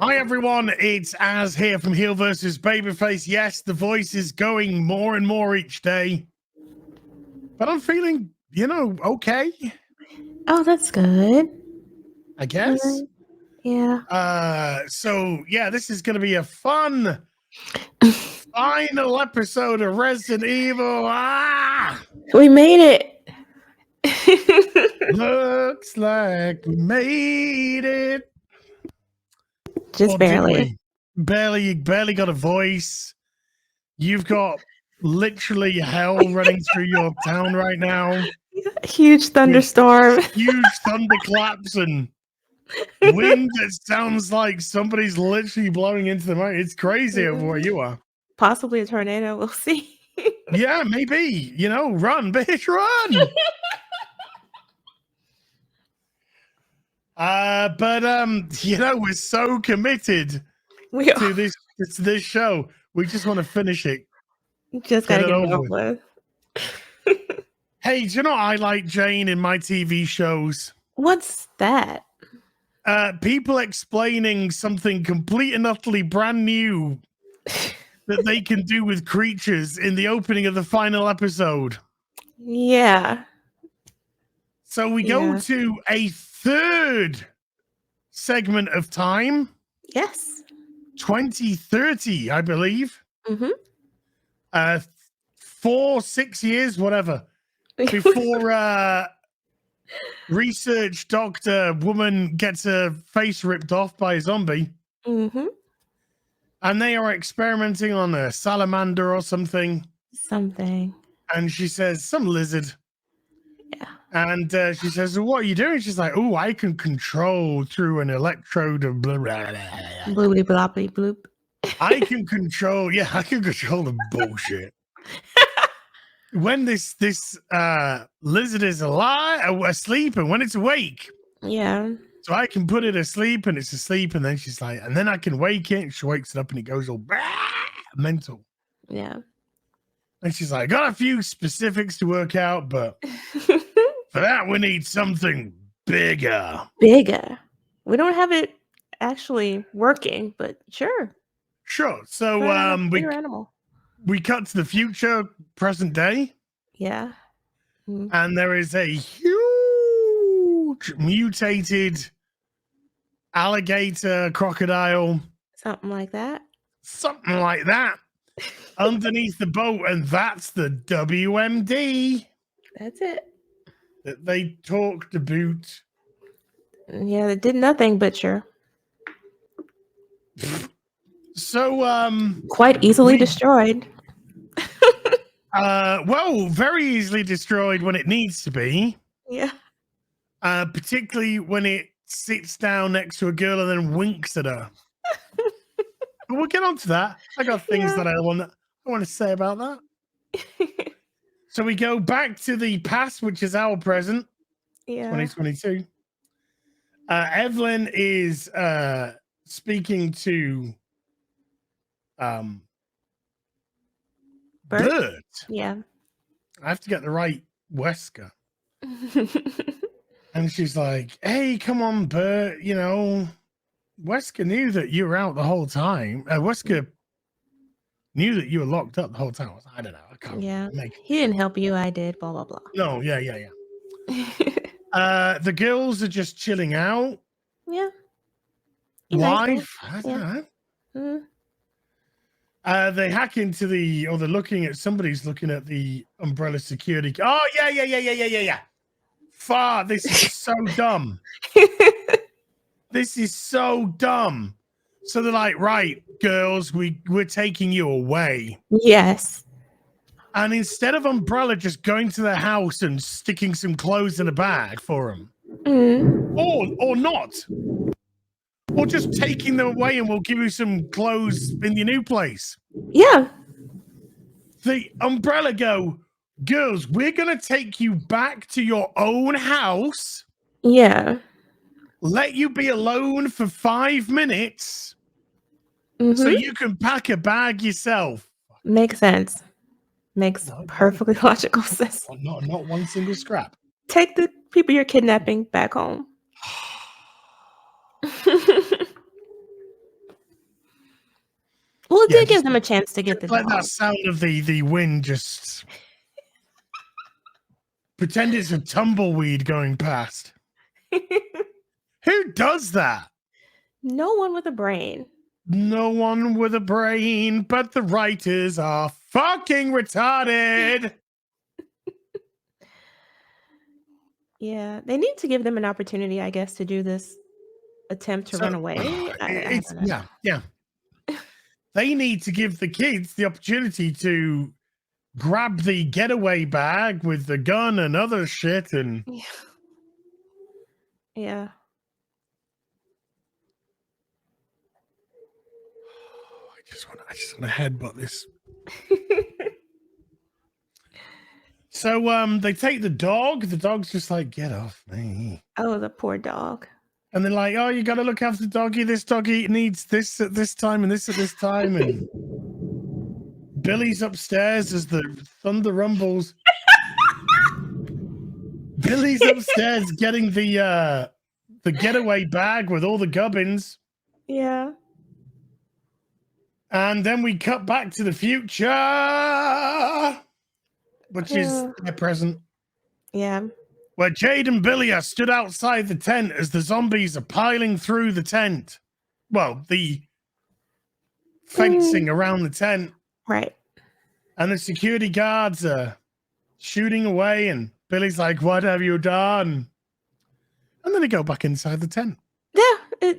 Hi everyone, it's Az here from Heel vs. Babyface. Yes, the voice is going more and more each day, but I'm feeling, okay. Oh, that's good. I guess. Yeah. So yeah, this is gonna be a fun final episode of Resident Evil. We made it. Looks like we made it. Just Or did barely. we? Barely got a voice. You've got literally hell running through your town right now. Huge thunderstorm. Huge thunderclaps and wind that sounds like somebody's literally blowing into the mountain. It's crazy over where you are. Possibly a tornado. We'll see. Yeah, maybe. Run, bitch, run. But we're so committed to this show. We just want to finish it. Just gotta get it over with. Hey, do you know what I like, Jayne, in my TV shows? What's that? People explaining something complete and utterly brand new that they can do with creatures in the opening of the final episode. Yeah. So we go to a third segment of time. Yes. 2030, I believe. Mm-hmm. 6 years, whatever, before research doctor woman gets her face ripped off by a zombie. Mm-hmm. And they are experimenting on a salamander or something. And she says, some lizard. Yeah. And she says, well, what are you doing? She's like, oh, I can control through an electrode of blah, blah, blah, blah. Bloopity bloppity bloop. I can control the bullshit. When this lizard is asleep, and when it's awake. Yeah. So I can put it asleep, and it's asleep, and then she's like, and then I can wake it, and she wakes it up, and it goes all mental. Yeah. And she's like, got a few specifics to work out, but for that we need something bigger. Bigger. We don't have it actually working, but sure. Sure. So bigger animal. We cut to the future, present day. Yeah. Mm-hmm. And there is a huge mutated alligator, crocodile. Something like that. Underneath the boat, and that's the WMD. That's it. That they talked about. Yeah, they did nothing, but sure. So, quite easily destroyed. Well, very easily destroyed when it needs to be. Yeah. Particularly when it sits down next to a girl and then winks at her. But we'll get on to that. I got things that I want to say about that. So we go back to the past, which is our present. Yeah. 2022. Evelyn is speaking to Bert. Yeah. I have to get the right Wesker. And she's like, hey, come on, Bert. Wesker knew that you were out the whole time. Wesker knew that you were locked up the whole time. I don't know. I can't. Yeah. He didn't help you. I did. Blah, blah, blah. No. Yeah. The girls are just chilling out. Yeah. Live. I don't know. Mm-hmm. They hack into they're looking at, somebody's looking at the umbrella security. Oh, yeah. Far, this is so dumb. This is so dumb. So they're like, right, girls, we're taking you away. Yes. And instead of Umbrella just going to their house and sticking some clothes in a bag for them, or not, or just taking them away and we'll give you some clothes in your new place. Yeah. The Umbrella go, girls, we're going to take you back to your own house. Yeah. Let you be alone for 5 minutes so you can pack a bag yourself. Makes sense. Makes perfectly logical sense. Not one single scrap. Take the people you're kidnapping back home. Well, it Yeah, did give just them a chance to get the let that dog. sound of the wind just pretend it's a tumbleweed going past. Who does that? No one with a brain. No one with a brain, but the writers are fucking retarded. Yeah, they need to give them an opportunity, I guess, to do this attempt to So run away. I it's don't know. yeah. They need to give the kids the opportunity to grab the getaway bag with the gun and other shit and Yeah. Yeah. I just want to headbutt this. So they take the dog. The dog's just like, get off me. Oh, the poor dog. And they're like, oh, you gotta look after the doggy. This doggy needs this at this time and this at this time. And Billy's upstairs as the thunder rumbles. Billy's upstairs getting the getaway bag with all the gubbins. Yeah. And then we cut back to the future, which is their present. Yeah. Where Jade and Billy are stood outside the tent as the zombies are piling through the tent. Well, the fencing around the tent. Right. And the security guards are shooting away, and Billy's like, what have you done? And then they go back inside the tent. Yeah.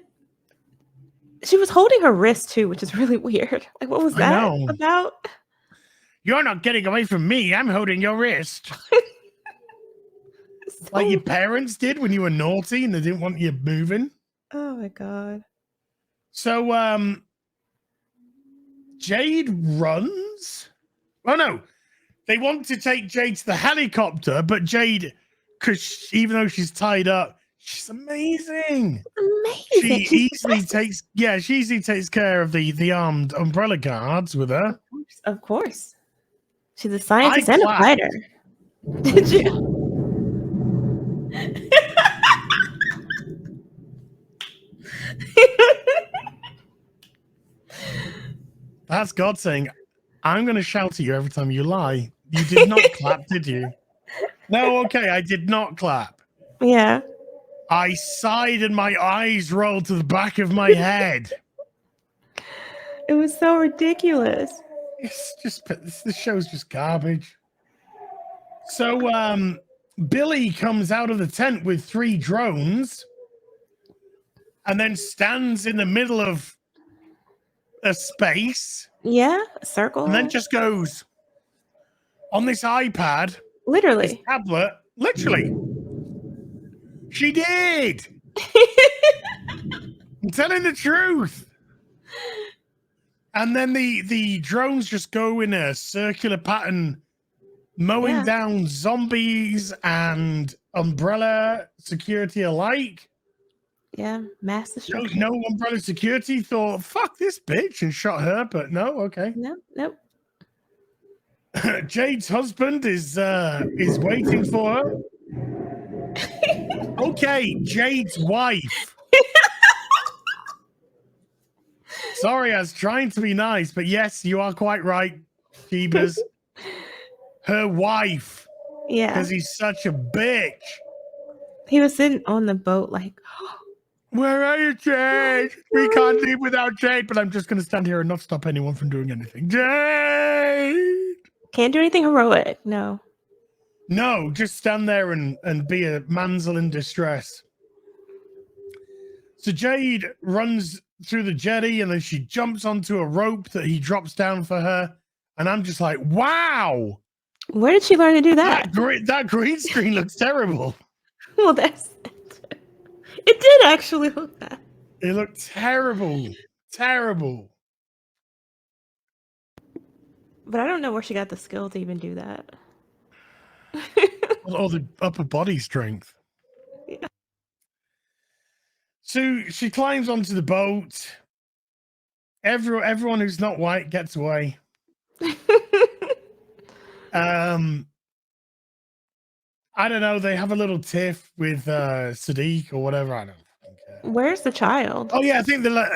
She was holding her wrist too, which is really weird. Like, what was that about? You're not getting away from me. I'm holding your wrist. So like your parents did when you were naughty and they didn't want you moving. Oh my God. So Jade runs. Oh no. They want to take Jade to the helicopter, but Jade, because even though she's tied up, she's amazing. Amazing. She easily takes care of the armed umbrella guards with her. Of course. She's a scientist and a fighter. Did you? That's God saying, I'm going to shout at you every time you lie. You did not clap, did you? No, okay, I did not clap. Yeah. I sighed and my eyes rolled to the back of my head. It was so ridiculous. It's just, this show's just garbage. So Billy comes out of the tent with 3 drones and then stands in the middle of a space. Yeah, a circle. And then just goes on this iPad. Literally. This tablet. Literally. She did. I'm telling the truth. And then the drones just go in a circular pattern, mowing down zombies and umbrella security alike. Yeah, mass destruction. No umbrella security thought, fuck this bitch, and shot her, but no, okay. Nope. Jade's husband is waiting for her. Okay, Jade's wife. Sorry, I was trying to be nice, but yes, you are quite right, Jeebus. Her wife. Yeah. Because he's such a bitch. He was sitting on the boat like, where are you, Jade? We can't leave without Jade, but I'm just going to stand here and not stop anyone from doing anything. Jade! Can't do anything heroic, no. No, just stand there and be a manzel in distress. So Jade runs through the jetty and then she jumps onto a rope that he drops down for her. And I'm just like, wow. Where did she learn to do that? That green screen looks terrible. Well, it did actually look bad. It looked terrible. Terrible. But I don't know where she got the skill to even do that. Or the upper body strength. Yeah. So she climbs onto the boat. Everyone who's not white gets away. I don't know. They have a little tiff with Sadiq or whatever. I don't care. Where's the child? Oh yeah, I think they're like,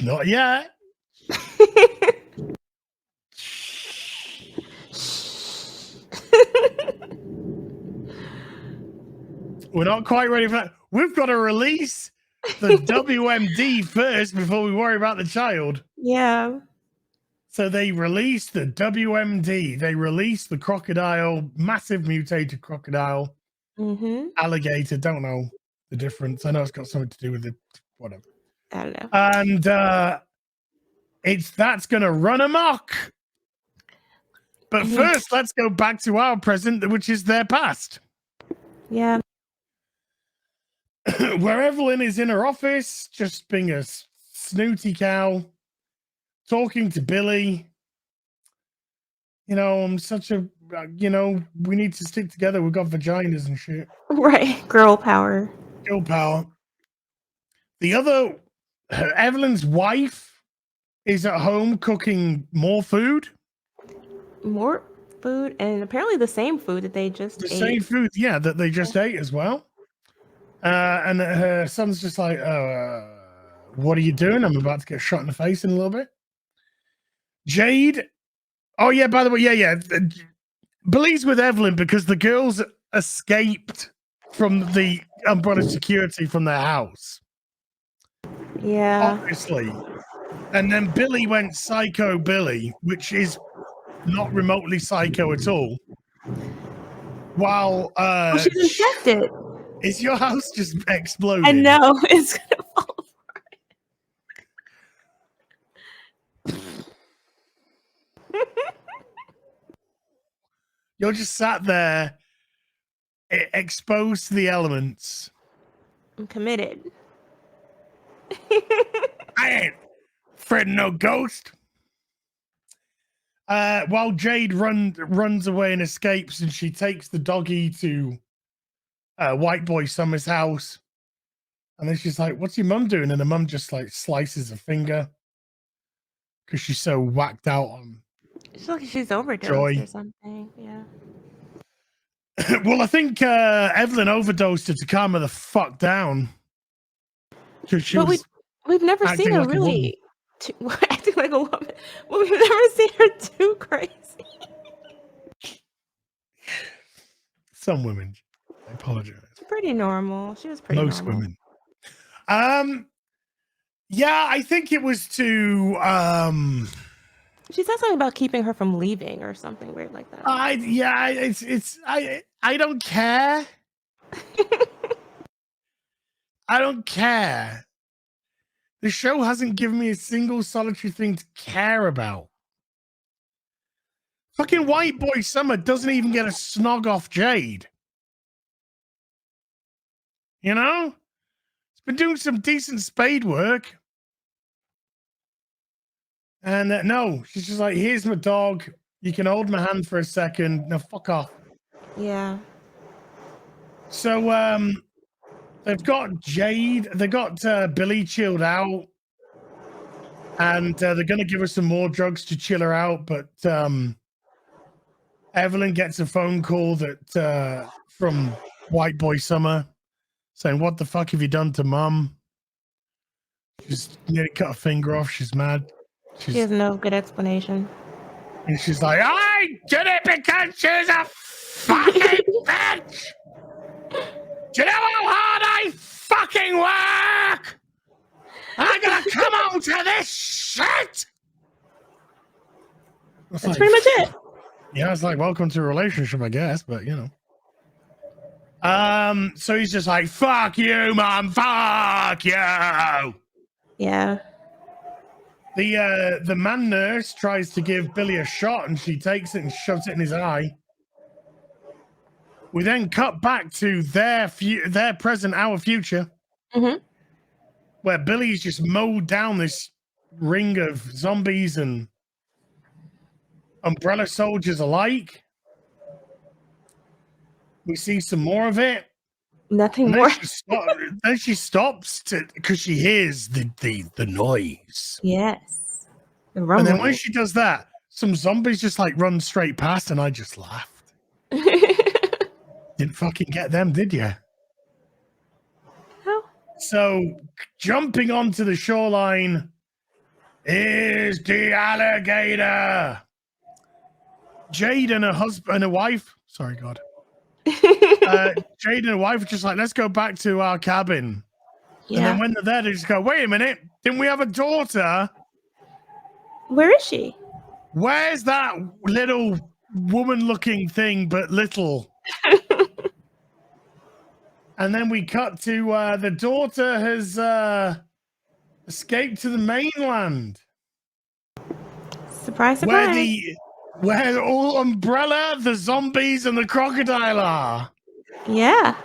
not yet. We're not quite ready for that. We've got to release the WMD first before we worry about the child. Yeah. So they released the WMD. They released the crocodile, massive mutated crocodile, alligator. Don't know the difference. I know it's got something to do with it. Whatever. I don't know. And that's going to run amok. But first, let's go back to our present, which is their past. Yeah. Where Evelyn is in her office, just being a snooty cow, talking to Billy. You know, I'm such a, we need to stick together. We've got vaginas and shit. Right. Girl power. Girl power. The other, Evelyn's wife is at home cooking more food. More food, and apparently the same food that they just ate. The same food, yeah, that they just ate as well. And her son's just like, what are you doing? I'm about to get shot in the face in a little bit. Jade. Oh, yeah, by the way, yeah. Billy's with Evelyn because the girls escaped from the umbrella security from their house. Yeah. Obviously. And then Billy went psycho Billy, which is not remotely psycho at all. While she's infected. Is your house just exploding? I know. It's gonna fall apart. You're just sat there exposed to the elements. I'm committed. I ain't afraid of no ghost. While Jade runs away and escapes, and she takes the doggy to White Boy Summer's house, and then she's like, "What's your mum doing?" And the mum just like slices a finger because she's so whacked out on. It's like she's overdosed or something. Yeah. Well, I think Evelyn overdosed her to calm her the fuck down. But we've never seen her really acting like a woman. Well, we've never seen her too crazy. Some women, I apologize. Pretty normal. She was pretty Most normal. Women. Yeah, I think it was to she said something about keeping her from leaving or something weird like that. I don't care. I don't care. The show hasn't given me a single solitary thing to care about. Fucking White Boy Summer doesn't even get a snog off Jade. You know? It's been doing some decent spade work. And no, she's just like, here's my dog. You can hold my hand for a second. Now fuck off. Yeah. So they've got Jade. They got Billy chilled out. And they're going to give her some more drugs to chill her out. But Evelyn gets a phone call that from White Boy Summer saying, "What the fuck have you done to Mum?" She's nearly cut a finger off. She's mad. She has no good explanation. And she's like, "I did it because she's a fucking bitch. Do you know how hard I fucking work? I gotta come on to this shit." That's like, pretty much it. Yeah, it's like, welcome to a relationship, I guess, but you know. So he's just like, "Fuck you, Mom, fuck you." Yeah. The man nurse tries to give Billy a shot, and she takes it and shoves it in his eye. We then cut back to their present, our future, where Billy's just mowed down this ring of zombies and umbrella soldiers alike. We see some more of it. Nothing more. Then she stops because she hears the noise. Yes. The rumbling. And then when she does that, some zombies just like run straight past, and I just laughed. Didn't fucking get them, did you? No. So jumping onto the shoreline is the alligator. Jade and her husband and her wife. Sorry, God. Jayne and the wife are just like, let's go back to our cabin. Yeah. And then when they're there, they just go, wait a minute, didn't we have a daughter? Where is she? Where's that little woman-looking thing, but little? And then we cut to the daughter has escaped to the mainland. Surprise, surprise. Where all Umbrella, the zombies, and the crocodile are. Yeah.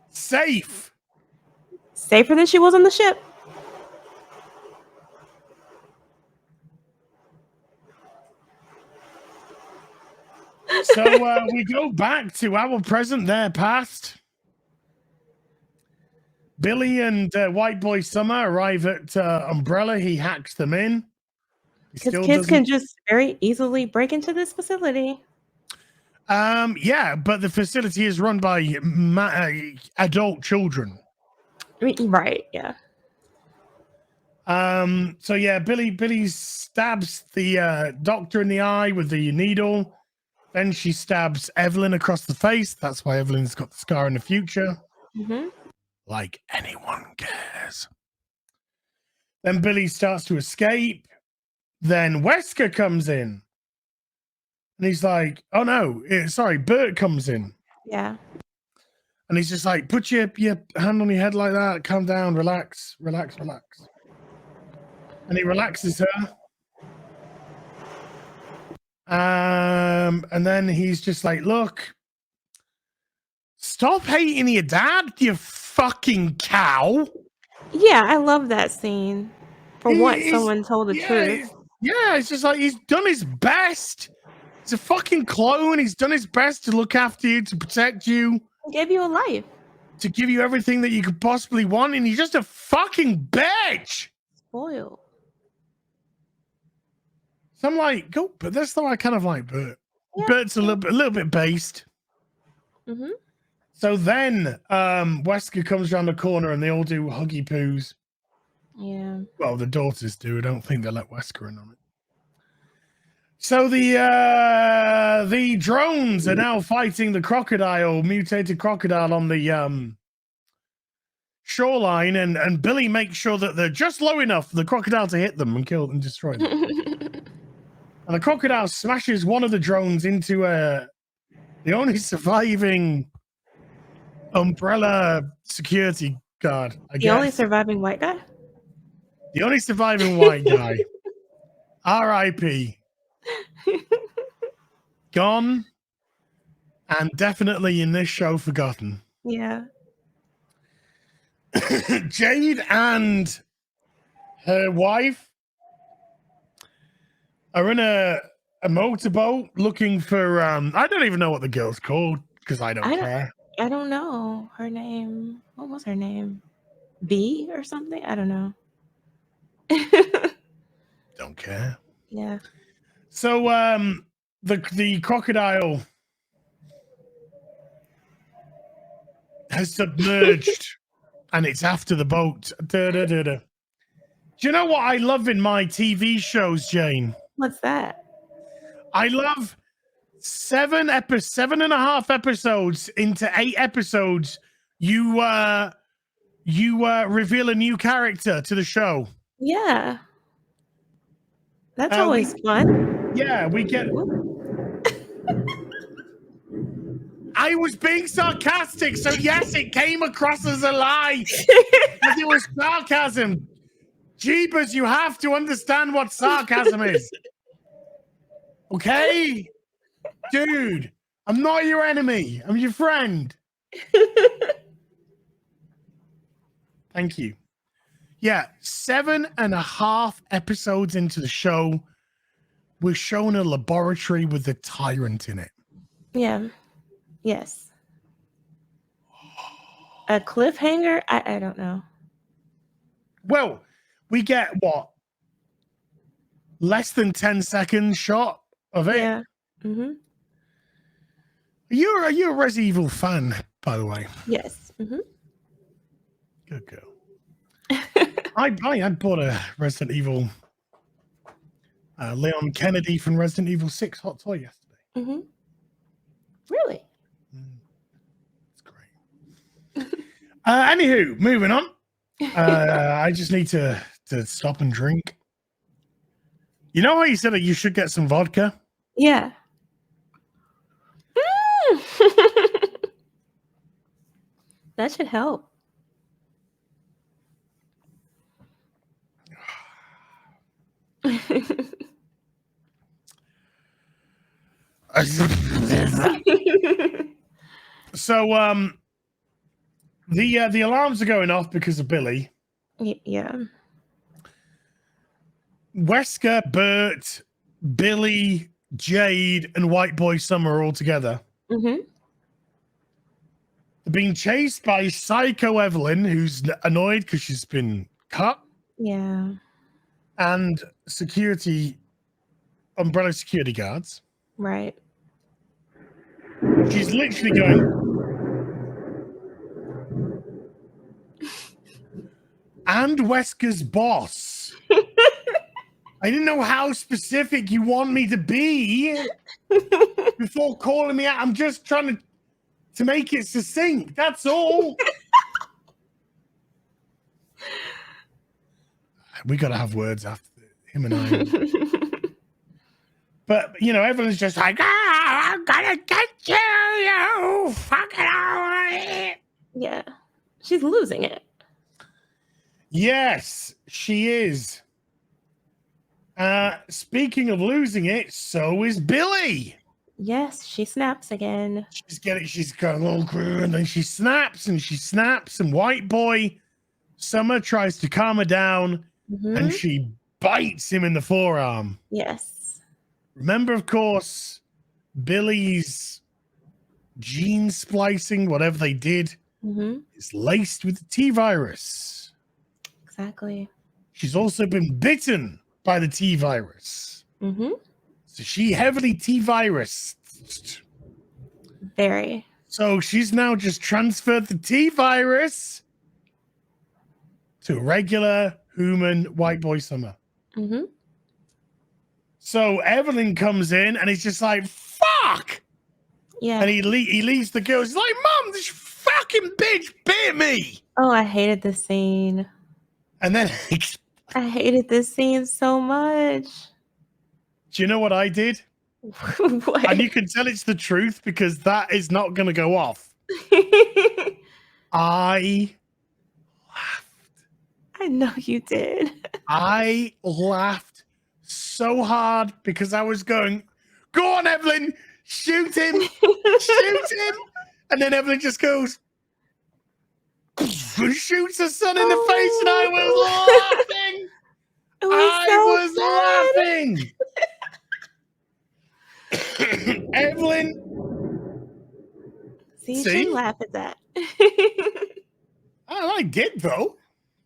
Safe. Safer than she was on the ship. So we go back to our present, their past. Billy and White Boy Summer arrive at Umbrella. He hacks them in. Because kids can just very easily break into this facility. Yeah, but the facility is run by adult children. Right, yeah. So yeah, Billy stabs the doctor in the eye with the needle. Then she stabs Evelyn across the face. That's why Evelyn's got the scar in the future. Mm-hmm. Like anyone cares. Then Billy starts to escape. Then Wesker comes in. And he's like, oh no, sorry, Bert comes in. Yeah. And he's just like, put your hand on your head like that. Calm down, relax. And he relaxes her. And then he's just like, look, stop hating your dad, you fucking cow. Yeah, I love that scene. For once, someone told the truth. Yeah, it's just like he's done his best. He's a fucking clone. He's done his best to look after you, to protect you. He gave you a life. To give you everything that you could possibly want, and you're just a fucking bitch. Spoiled. So I'm like, go, but that's the way I kind of like Bert. Yeah. Bert's a little bit based. Mm-hmm. So then Wesker comes around the corner and they all do huggy poos. Yeah. Well, the daughters do. I don't think they let Wesker in on it. So the drones are now fighting the mutated crocodile on the shoreline, and Billy makes sure that they're just low enough for the crocodile to hit them and kill and destroy them. And the crocodile smashes one of the drones into the only surviving Umbrella security guard. The only surviving white guy? The only surviving white guy. R.I.P. Gone and definitely in this show forgotten. Yeah. Jade and her wife are in a motorboat looking for I don't even know what the girl's called because I don't care. I don't know her name. What was her name? B or something? I don't know. Don't care. Yeah. So the crocodile has submerged and it's after the boat. Do you know what I love in my TV shows, Jane? What's that? I love 7.5 episodes into 8 episodes. You reveal a new character to the show. Yeah. That's always fun. Yeah, we get. I was being sarcastic, so yes, it came across as a lie. Because it was sarcasm. Jeebus, you have to understand what sarcasm is. Okay? Dude, I'm not your enemy. I'm your friend. Thank you. Yeah, 7.5 episodes into the show, we're shown a laboratory with the tyrant in it. Yeah. Yes. A cliffhanger? I don't know. Well, we get what? Less than 10 seconds shot of it. Yeah. Mm-hmm. Are you a Resident Evil fan, by the way? Yes. Mm-hmm. Good girl. I bought a Resident Evil Leon Kennedy from Resident Evil 6 hot toy yesterday. Mm-hmm. Really? Anywho, moving on. I just need to stop and drink. You know how you said that you should get some vodka? Yeah. That should help. So the alarms are going off because of Billy. Yeah. Wesker, Bert, Billy, Jade, and White Boy Summer are all together. Mm-hmm. They're being chased by Psycho Evelyn, who's annoyed because she's been cut. Yeah. And umbrella security guards. Right. She's literally going. And Wesker's boss. I didn't know how specific you want me to be before calling me out. I'm just trying to make it succinct. That's all. We got to have words after him and I. But, everyone's just like, I'm going to get you fucking out. Yeah. She's losing it. Yes, she is. Speaking of losing it, so is Billy. Yes, she snaps again. She's going all through, and then she snaps, and White Boy Summer tries to calm her down, and she bites him in the forearm. Yes. Remember, of course, Billy's gene splicing, whatever they did, is laced with the T-virus. Exactly. She's also been bitten by the T-virus. So she heavily T-virused. Very. So she's now just transferred the T-virus to regular human White Boy Summer. So Evelyn comes in and he's just like, fuck! Yeah. And he leaves the girl. He's like, Mom, this fucking bitch bit me! Oh, I hated this scene. And then I hated this scene so much. Do you know what I did? What? And you can tell it's the truth because that is not going to go off. I laughed. I know you did. I laughed so hard because I was going, go on, Evelyn, shoot him, shoot him. And then Evelyn just goes, and shoots her son in the face, and I was laughing. I was laughing. Evelyn. See, she laugh at that. I did, though.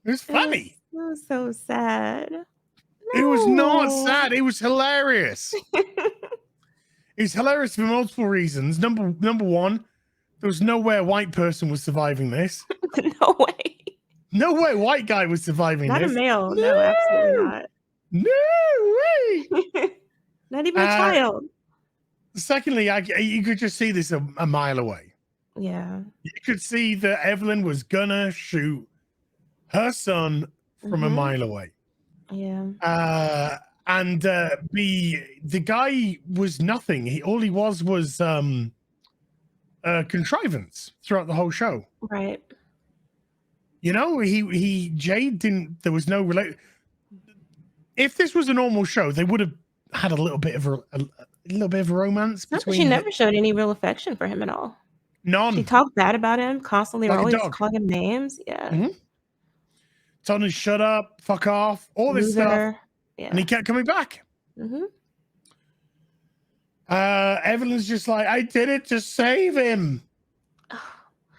It was funny. It was so sad. No. It was not sad. It was hilarious. It was hilarious for multiple reasons. Number one, there was no way a white person was surviving this. No way. No way a white guy was surviving not this. Not a male. No, absolutely not. No way. Not even a child. Secondly, you could just see this a mile away. Yeah. You could see that Evelyn was gonna shoot her son from a mile away. Yeah. And the guy was nothing. All he was contrivance throughout the whole show. Right. Jade didn't. There was no If this was a normal show, they would have had a little bit of a romance between. She never showed any real affection for him at all. None. She talked bad about him constantly, like always calling him names. Yeah. Told him to shut up, fuck off, all this stuff. Yeah. And he kept coming back. Evelyn's just like, I did it to save him.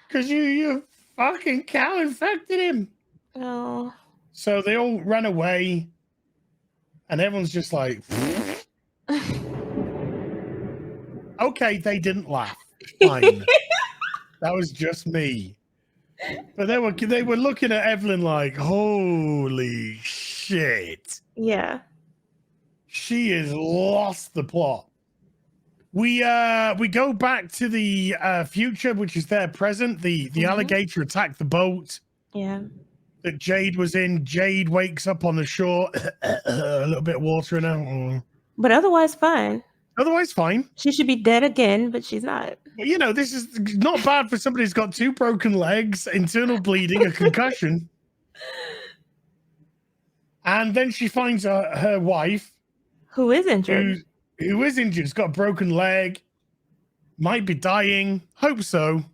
Because you fucking cow infected him. Oh. So they all ran away. And everyone's just like, okay, they didn't laugh. Fine. That was just me. But they were looking at Evelyn like, holy shit. Yeah. She has lost the plot. We go back to the future, which is their present. The alligator attacked the boat. Yeah. That Jade was in. Jade wakes up on the shore, a little bit of water in her. But otherwise fine. Otherwise fine. She should be dead again, but she's not. But, you know, this is not bad for somebody who's got 2 broken legs, internal bleeding, a concussion. And then she finds her wife. Who is injured. Who is injured. Has got a broken leg. Might be dying. Hope so.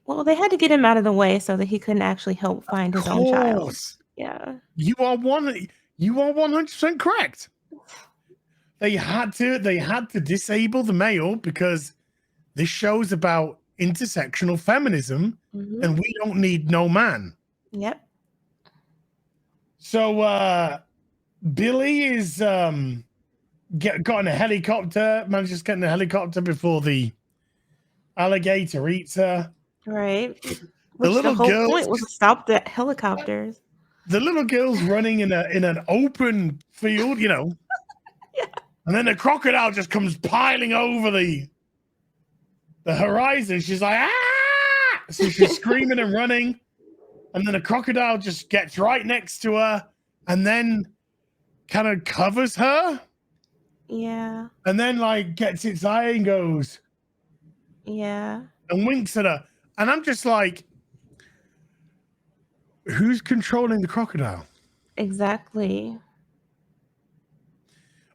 Well, they had to get him out of the way so that he couldn't actually help find his own child. Yeah. You are 100% correct. They had to disable the male because this show's about intersectional feminism, and we don't need no man. Yep. So Billy is got in a helicopter, manages to get in a helicopter before the alligator eats her. Right. The little girl point was to stop the helicopters. The little girl's running in an open field, you know. Yeah. And then the crocodile just comes piling over the horizon. She's like, ah! So she's screaming and running. And then the crocodile just gets right next to her and then kind of covers her. Yeah. And then like gets its eye and goes. Yeah. And winks at her. And I'm just like, who's controlling the crocodile? Exactly.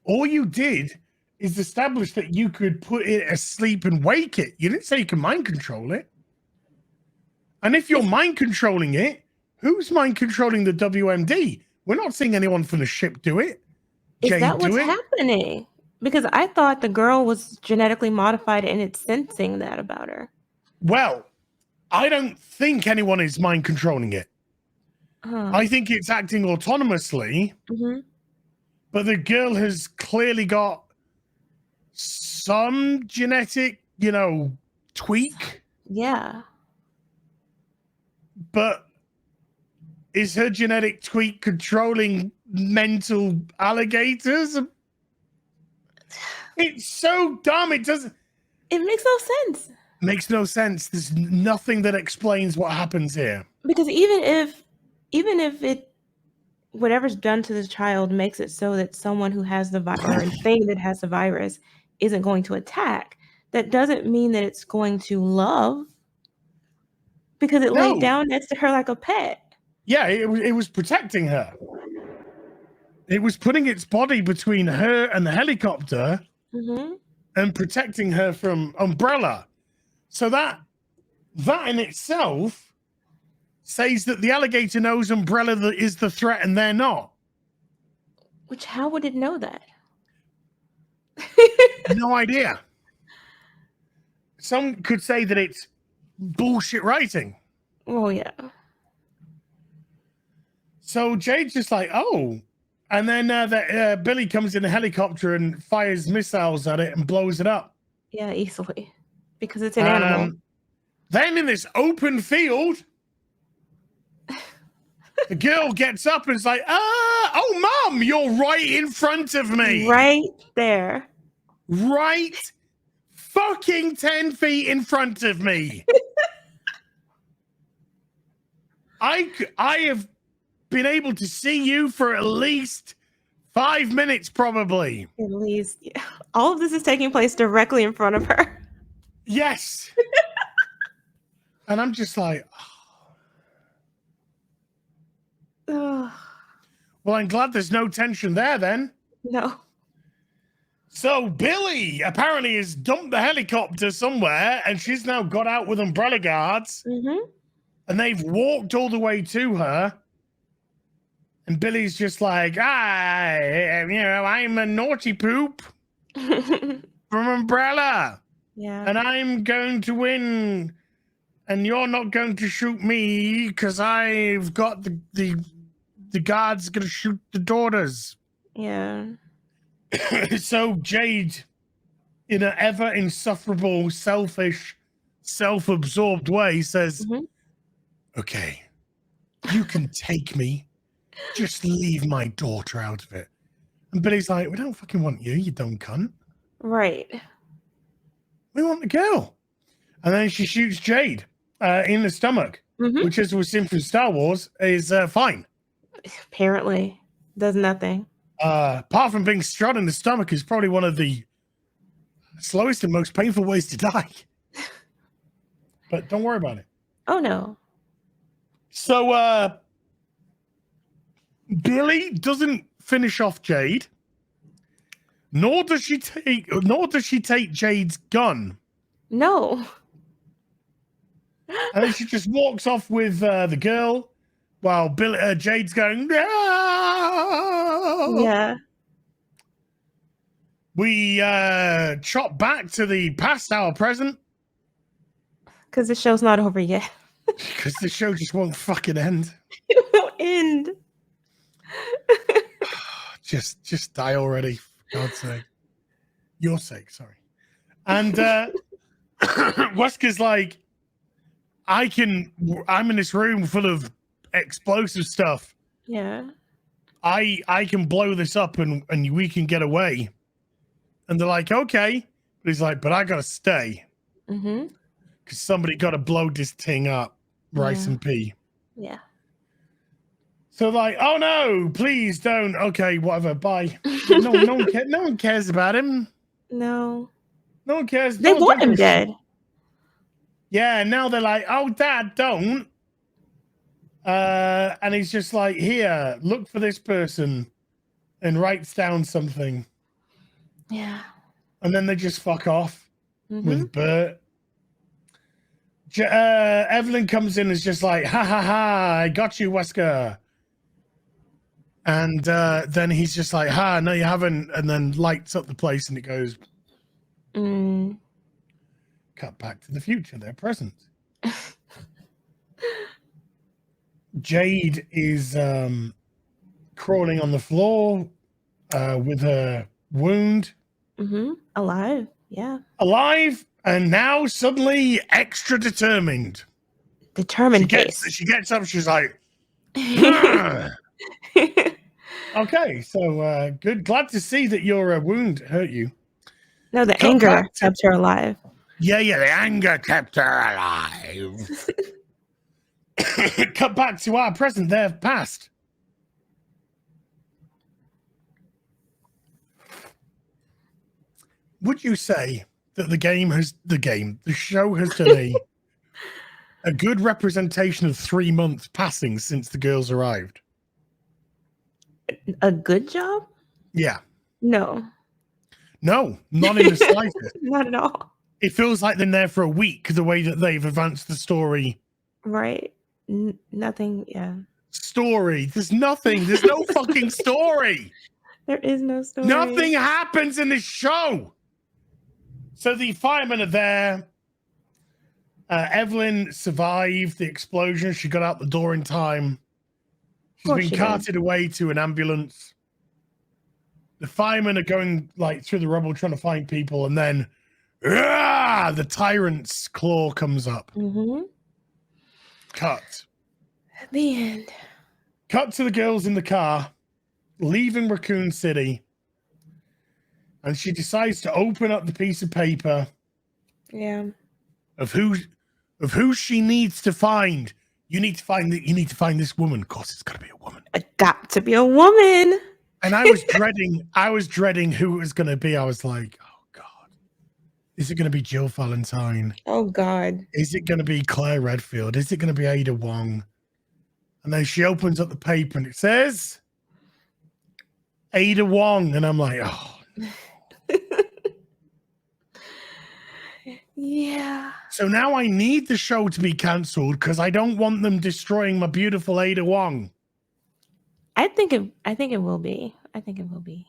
All you did is establish that you could put it asleep and wake it. You didn't say you can mind control it. And if you're mind controlling it, who's mind controlling the WMD? We're not seeing anyone from the ship do it. Is that what's happening? Because I thought the girl was genetically modified and it's sensing that about her. Well, I don't think anyone is mind controlling it. I think it's acting autonomously. But the girl has clearly got some genetic, you know, tweak. Yeah. But is her genetic tweak controlling mental alligators? It's so dumb. It makes no sense. Makes no sense. There's nothing that explains what happens here. Because even if it, whatever's done to the child makes it so that someone who has the virus or thing that has the virus isn't going to attack, that doesn't mean that it's going to love. Because it laid down next to her like a pet. Yeah, it was protecting her. It was putting its body between her and the helicopter and protecting her from Umbrella. So that in itself says that the alligator knows Umbrella is the threat and they're not. Which, how would it know that? No idea. Some could say that it's bullshit writing. Oh, yeah. So Jade's just like, oh. And then Billy comes in a helicopter and fires missiles at it and blows it up. Yeah, easily. Because it's an animal. Then in this open field, the girl gets up and is like, oh, Mom, you're right in front of me. Right there. Right fucking 10 feet in front of me. I have been able to see you for at least 5 minutes, probably. At least. Yeah. All of this is taking place directly in front of her. Yes. And I'm just like, oh. Well, I'm glad there's no tension there then. No. So Billy apparently has dumped the helicopter somewhere and she's now got out with umbrella guards. And they've walked all the way to her. And Billy's just like, I'm a naughty poop from Umbrella. Yeah. And I'm going to win. And you're not going to shoot me because I've got the guards going to shoot the daughters. Yeah. So Jade, in an ever insufferable, selfish, self-absorbed way, says, okay, you can take me. Just leave my daughter out of it. And Billy's like, we don't fucking want you, you dumb cunt. Right. We want the girl. And then she shoots Jade in the stomach, which, as we've seen from Star Wars, is fine. Apparently, does nothing. Apart from being shot in the stomach is probably one of the slowest and most painful ways to die. But don't worry about it. Oh, no. So Billy doesn't finish off Jade, nor does she take Jade's gun. No. And then she just walks off with the girl while Jade's going, no! Yeah. We chop back to the past, our present. Because the show's not over yet. Because the show just won't fucking end. It won't end. Just die already, for God's sake. Your sake, sorry. And Wesker's like, I'm in this room full of explosive stuff. Yeah. I can blow this up and we can get away. And they're like, okay. But he's like, but I gotta stay. Because somebody gotta blow this thing up. Rice and pea. Yeah. So like, oh no, please don't. Okay, whatever, bye. No one cares about him. No. No one cares. They want him dead. Yeah, and now they're like, oh, Dad, don't. And he's just like, here, look for this person, and writes down something. Yeah. And then they just fuck off with Bert. Evelyn comes in and is just like, ha ha ha, I got you, Wesker. And then he's just like, ha, no, you haven't. And then lights up the place and it goes. Cut back to the future, their present. Jade is crawling on the floor with her wound. Alive, yeah. Alive, and now suddenly extra determined. Determined. She gets up, she's like, okay, so good. Glad to see that your wound hurt you. No, the anger kept her alive. Yeah, the anger kept her alive. Cut back to our present, their past. Would you say that the show has done a good representation of 3 months passing since the girls arrived? A good job? Yeah. No, not in the slightest. Not at all. It feels like they're there for a week, the way that they've advanced the story. Right. Nothing. Yeah. Story. There's nothing. There's no fucking story. There is no story. Nothing happens in this show. So the firemen are there. Evelyn survived the explosion. She got out the door in time. She's been carted away to an ambulance. The firemen are going like through the rubble trying to find people, and then the tyrant's claw comes up. Cut. At the end. Cut to the girls in the car, leaving Raccoon City. And she decides to open up the piece of paper. Yeah. Of who she needs to find. You need to find this woman. Of course, it's got to be a woman. It got to be a woman. And I was dreading who it was going to be. I was like, oh God, is it going to be Jill Valentine? Oh God. Is it going to be Claire Redfield? Is it going to be Ada Wong? And then she opens up the paper and it says Ada Wong. And I'm like, oh. Yeah. So now I need the show to be cancelled because I don't want them destroying my beautiful Ada Wong. I think it will be. I think it will be.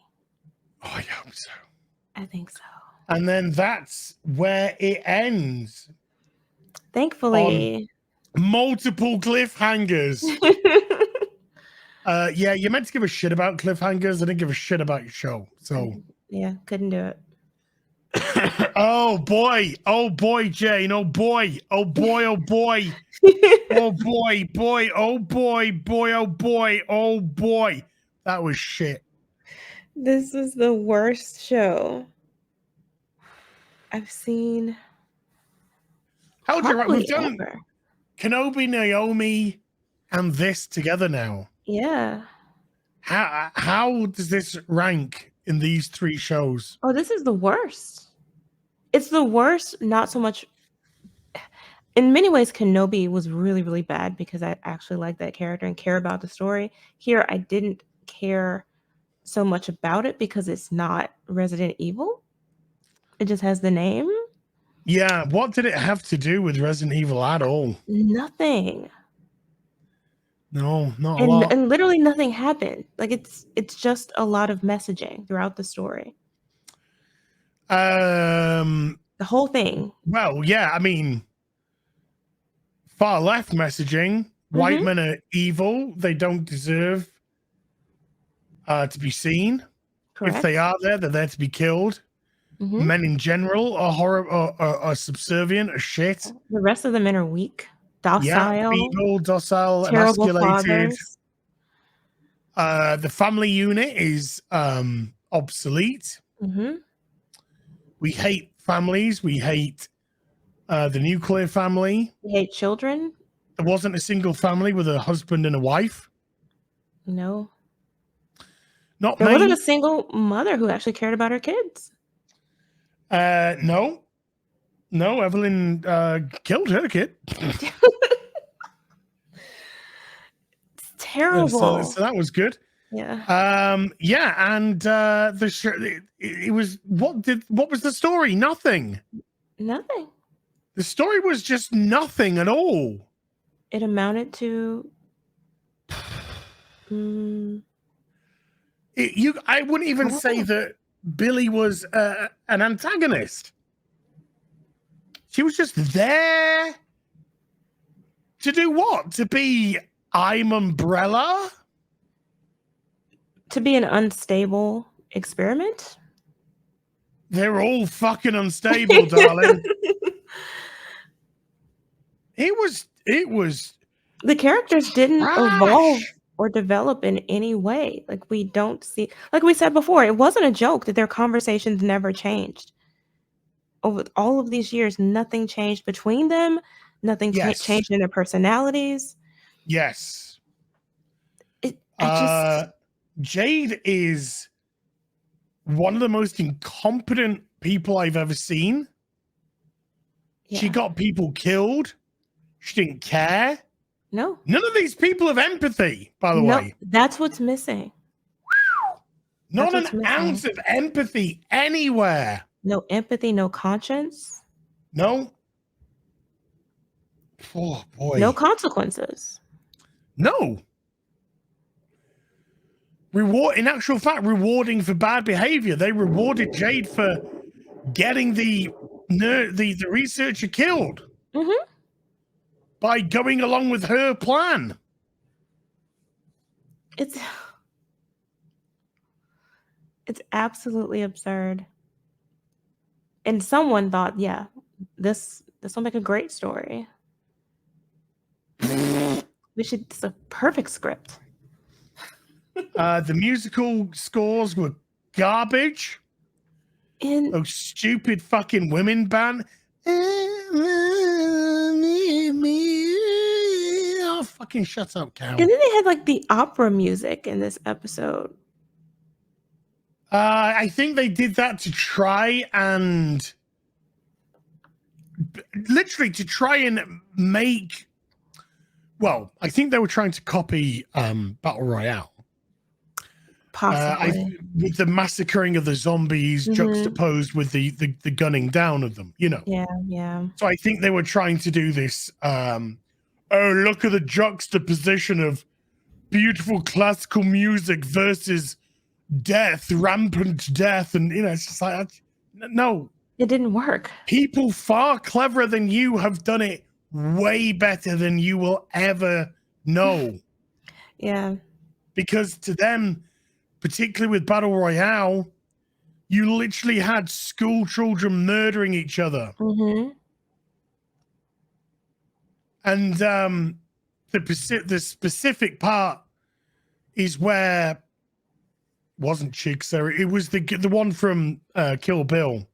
Oh, I hope so. I think so. And then that's where it ends. Thankfully. On multiple cliffhangers. Yeah, you're meant to give a shit about cliffhangers. I didn't give a shit about your show. So yeah, couldn't do it. Oh boy, Jayne. Oh boy. Oh boy. Oh boy. Oh boy. That was shit. This was the worst show. I've seen How would you write? We've probably done ever. Kenobi, Naomi, and this together now. Yeah. How does this rank in these 3 shows? Oh, this is the worst. It's the worst, not so much. In many ways, Kenobi was really, really bad because I actually like that character and care about the story. Here, I didn't care so much about it because it's not Resident Evil. It just has the name. Yeah, what did it have to do with Resident Evil at all? Nothing. No, not a lot. And literally nothing happened. Like it's just a lot of messaging throughout the story. The whole thing. Well, yeah, I mean, far left messaging. White men are evil. They don't deserve to be seen. Correct. If they are there, they're there to be killed. Men in general are subservient, are shit. The rest of the men are weak, docile, yeah, feeble, docile, terrible emasculated. fathers. The family unit is obsolete. We hate families. We hate the nuclear family. We hate children. There wasn't a single family with a husband and a wife. No. Not there me. wasn't a single mother who actually cared about her kids. No. No, Evelyn killed her kid. It's terrible. So that was good. Yeah. Yeah, and the show, it was what was the story? Nothing. Nothing. The story was just nothing at all. It amounted to I wouldn't even say that Billy was an antagonist. She was just there to do what? To be I'm Umbrella? To be an unstable experiment? They're all fucking unstable, darling. It was the characters didn't trash. Evolve or develop in any way. Like we don't see, like we said before, it wasn't a joke that their conversations never changed. Over all of these years, nothing changed between them. Nothing changed in their personalities. Yes. Jade is one of the most incompetent people I've ever seen. Yeah. She got people killed. She didn't care. No. None of these people have empathy, by the way. That's what's missing. Not an ounce of empathy anywhere. No empathy, no conscience. No. Oh, boy. No consequences. No. In actual fact, rewarding for bad behavior. They rewarded Jade for getting the researcher killed. By going along with her plan. It's absolutely absurd. And someone thought, yeah, this will make a great story. It's a perfect script. The musical scores were garbage. And those stupid fucking women band. Oh, fucking shut up, cow. And then they had like the opera music in this episode. I think they did that to try and make. Well, I think they were trying to copy Battle Royale. Possibly. With the massacring of the zombies juxtaposed with the gunning down of them, you know. Yeah. So I think they were trying to do this. Look at the juxtaposition of beautiful classical music versus death, rampant death, and it's just like no, it didn't work. People far cleverer than you have done it way better than you will ever know. Yeah, because to them, particularly with Battle Royale, you literally had school children murdering each other. And the specific part is where wasn't Chick, so it was the one from Kill Bill.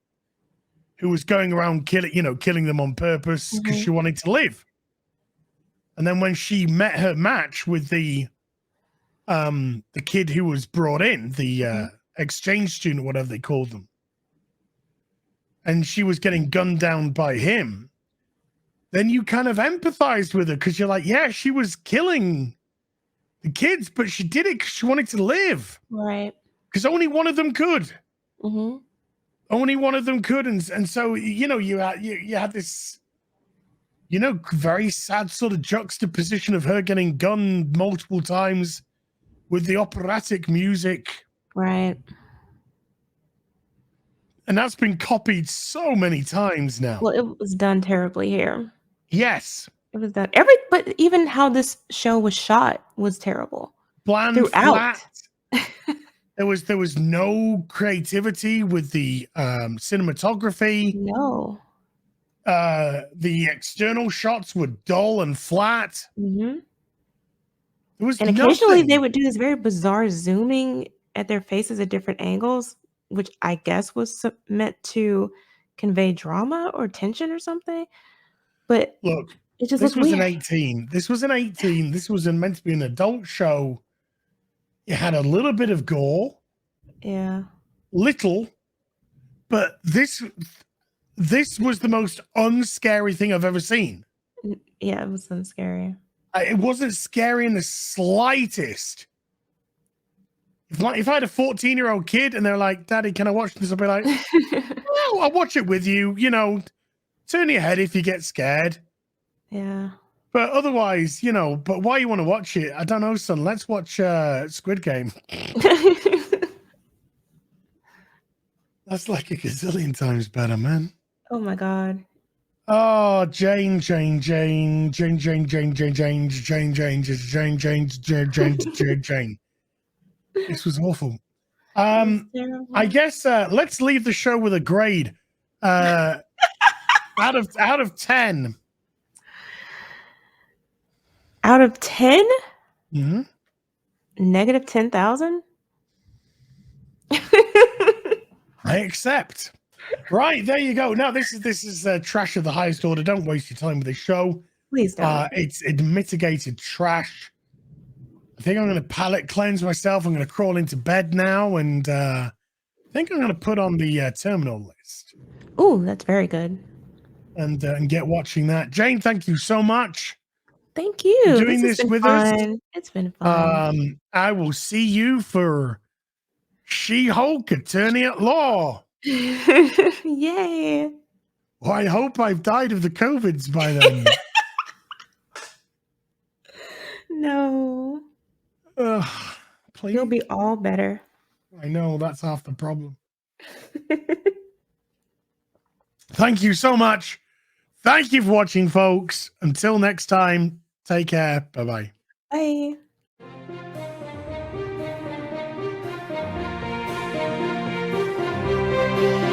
who was going around killing them on purpose because she wanted to live. And then when she met her match with the kid who was brought in, the exchange student, whatever they called them, and she was getting gunned down by him, then you kind of empathized with her because you're like, yeah, she was killing the kids, but she did it because she wanted to live. Right. Because only one of them could. Only one of them could. And so, you had this, very sad sort of juxtaposition of her getting gunned multiple times with the operatic music. Right. And that's been copied so many times now. Well, it was done terribly here. Yes. It was done but even how this show was shot was terrible. Bland, throughout. flat. There was no creativity with the cinematography. No. The external shots were dull and flat. And There was occasionally nothing. they would do this very bizarre zooming at their faces at different angles, which I guess was meant to convey drama or tension or something. But look, it just this was weird. an 18. This was an 18. This was meant to be an adult show. It had a little bit of gore. Yeah. Little. But this was the most unscary thing I've ever seen. Yeah, it wasn't scary. It wasn't scary in the slightest. If I had a 14-year-old kid and they're like, Daddy, can I watch this? I'll be like, oh, I'll watch it with you. Turn your head if you get scared. Yeah. But otherwise, but why you want to watch it? I don't know, son. Let's watch Squid Game. That's like a gazillion times better, man. Oh my God. Oh, Jayne. This was awful. I guess let's leave the show with a grade. Out of 10. Out of 10? Mm-hmm. Negative 10,000? I accept. Right, there you go. Now this is trash of the highest order. Don't waste your time with this show. Please don't. It's mitigated trash. I think I'm going to palate cleanse myself. I'm going to crawl into bed now, and I think I'm going to put on the terminal list. Oh, that's very good. And get watching that. Jayne, thank you so much. Thank you. For doing this with us. It's been fun. I will see you for She-Hulk Attorney at Law. Yay. Well, I hope I've died of the COVIDs by then. No. Please. You'll be all better. I know, that's half the problem. Thank you so much. Thank you for watching, folks. Until next time, take care. Bye-bye. Bye. Bye.